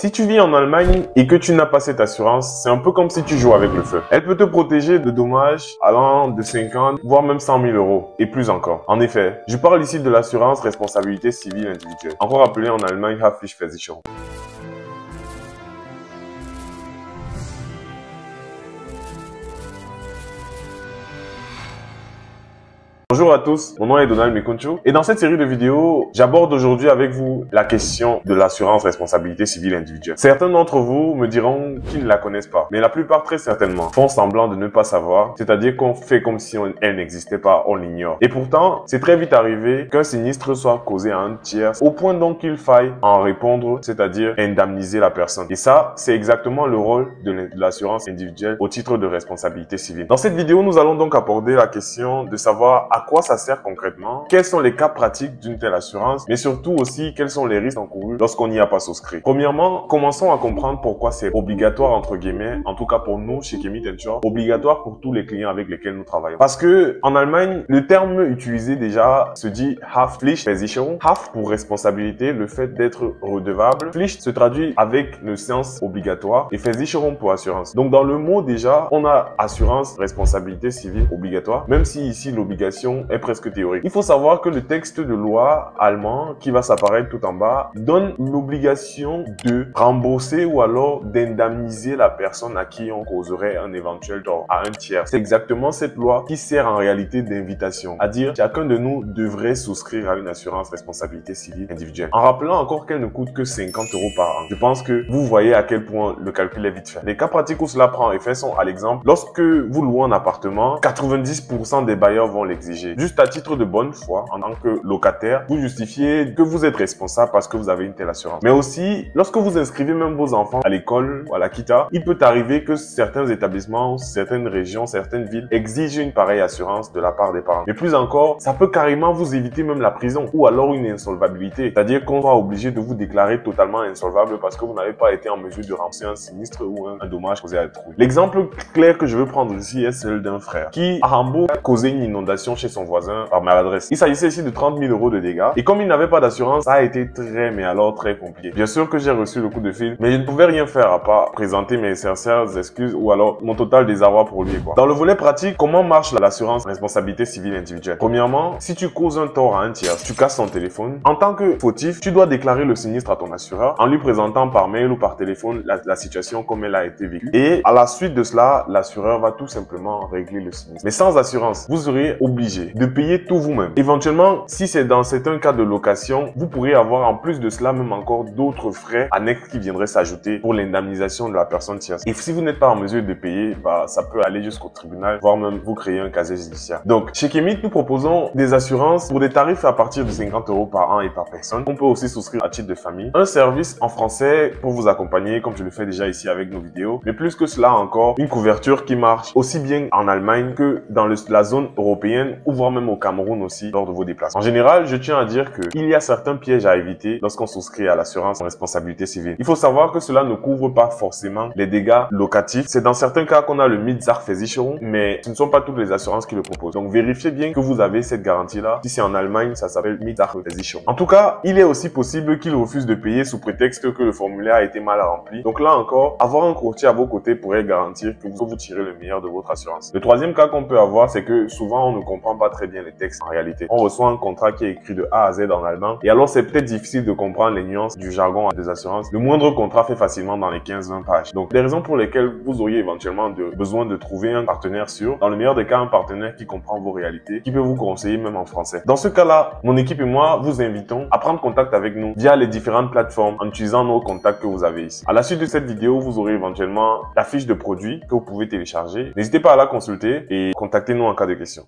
Si tu vis en Allemagne et que tu n'as pas cette assurance, c'est un peu comme si tu joues avec le feu. Elle peut te protéger de dommages allant de 50 voire même 100 000 euros et plus encore. En effet, je parle ici de l'assurance responsabilité civile individuelle, encore appelée en Allemagne Haftpflichtversicherung. Bonjour à tous, mon nom est Donald Mekoncho et dans cette série de vidéos, j'aborde aujourd'hui avec vous la question de l'assurance responsabilité civile individuelle. Certains d'entre vous me diront qu'ils ne la connaissent pas, mais la plupart très certainement font semblant de ne pas savoir, c'est-à-dire qu'on fait comme si elle n'existait pas, on l'ignore. Et pourtant, c'est très vite arrivé qu'un sinistre soit causé à un tiers au point donc qu'il faille en répondre, c'est-à-dire indemniser la personne. Et ça, c'est exactement le rôle de l'assurance individuelle au titre de responsabilité civile. Dans cette vidéo, nous allons donc aborder la question de savoir à quoi ça sert concrètement, quels sont les cas pratiques d'une telle assurance, mais surtout aussi quels sont les risques encourus lorsqu'on n'y a pas souscrit. Premièrement, commençons à comprendre pourquoi c'est obligatoire entre guillemets, en tout cas pour nous chez Chemit Insure, obligatoire pour tous les clients avec lesquels nous travaillons. Parce que en Allemagne, le terme utilisé déjà se dit Haftpflichtversicherung. Haft pour responsabilité, le fait d'être redevable. Pflicht se traduit avec le sens obligatoire et Versicherung pour assurance. Donc dans le mot déjà, on a assurance responsabilité civile obligatoire, même si ici l'obligation est presque théorique. Il faut savoir que le texte de loi allemand qui va s'apparaître tout en bas donne l'obligation de rembourser ou alors d'indemniser la personne à qui on causerait un éventuel tort à un tiers. C'est exactement cette loi qui sert en réalité d'invitation, à dire chacun de nous devrait souscrire à une assurance responsabilité civile individuelle. En rappelant encore qu'elle ne coûte que 50 € par an. Je pense que vous voyez à quel point le calcul est vite fait. Les cas pratiques où cela prend effet sont à l'exemple, lorsque vous louez un appartement, 90% des bailleurs vont l'exiger. Juste à titre de bonne foi, en tant que locataire, vous justifiez que vous êtes responsable parce que vous avez une telle assurance. Mais aussi, lorsque vous inscrivez même vos enfants à l'école ou à la kita, il peut arriver que certains établissements, certaines régions, certaines villes exigent une pareille assurance de la part des parents. Mais plus encore, ça peut carrément vous éviter même la prison ou alors une insolvabilité. C'est-à-dire qu'on soit obligé de vous déclarer totalement insolvable parce que vous n'avez pas été en mesure de rembourser un sinistre ou un dommage causé à autrui. L'exemple clair que je veux prendre ici est celui d'un frère qui, à Hambourg, a causé une inondation chez son voisin par maladresse. Il s'agissait ici de 30 000 € de dégâts et comme il n'avait pas d'assurance, ça a été très compliqué. Bien sûr que j'ai reçu le coup de fil, mais je ne pouvais rien faire à part présenter mes sincères excuses ou alors mon total désarroi pour lui, quoi. Dans le volet pratique, comment marche l'assurance responsabilité civile individuelle? Premièrement, si tu causes un tort à un tiers, tu casses son téléphone, en tant que fautif, tu dois déclarer le sinistre à ton assureur en lui présentant par mail ou par téléphone la situation comme elle a été vécue. Et à la suite de cela, l'assureur va tout simplement régler le sinistre. Mais sans assurance, vous serez obligé de payer tout vous-même. Éventuellement, si c'est dans certains cas de location, vous pourrez avoir en plus de cela même encore d'autres frais annexes qui viendraient s'ajouter pour l'indemnisation de la personne tierce. Et si vous n'êtes pas en mesure de payer, ça peut aller jusqu'au tribunal, voire même vous créer un casier judiciaire. Donc, chez Chemit, nous proposons des assurances pour des tarifs à partir de 50 € par an et par personne. On peut aussi souscrire à titre de famille. Un service en français pour vous accompagner, comme je le fais déjà ici avec nos vidéos. Mais plus que cela encore, une couverture qui marche aussi bien en Allemagne que dans la zone européenne ou voire même au Cameroun aussi lors de vos déplacements. En général, je tiens à dire qu'il y a certains pièges à éviter lorsqu'on souscrit à l'assurance en responsabilité civile. Il faut savoir que cela ne couvre pas forcément les dégâts locatifs. C'est dans certains cas qu'on a le Mietsachversicherung, mais ce ne sont pas toutes les assurances qui le proposent. Donc vérifiez bien que vous avez cette garantie-là. Si c'est en Allemagne, ça s'appelle Mietsachversicherung. En tout cas, il est aussi possible qu'il refuse de payer sous prétexte que le formulaire a été mal rempli. Donc là encore, avoir un courtier à vos côtés pourrait garantir que vous tirez le meilleur de votre assurance. Le troisième cas qu'on peut avoir, c'est que souvent on ne comprend pas très bien les textes en réalité. On reçoit un contrat qui est écrit de A à Z en allemand et alors c'est peut-être difficile de comprendre les nuances du jargon des assurances. Le moindre contrat fait facilement dans les 15-20 pages. Donc les raisons pour lesquelles vous auriez éventuellement besoin de trouver un partenaire sûr, dans le meilleur des cas un partenaire qui comprend vos réalités, qui peut vous conseiller même en français. Dans ce cas-là, mon équipe et moi vous invitons à prendre contact avec nous via les différentes plateformes en utilisant nos contacts que vous avez ici. À la suite de cette vidéo, vous aurez éventuellement la fiche de produit que vous pouvez télécharger. N'hésitez pas à la consulter et contactez-nous en cas de question.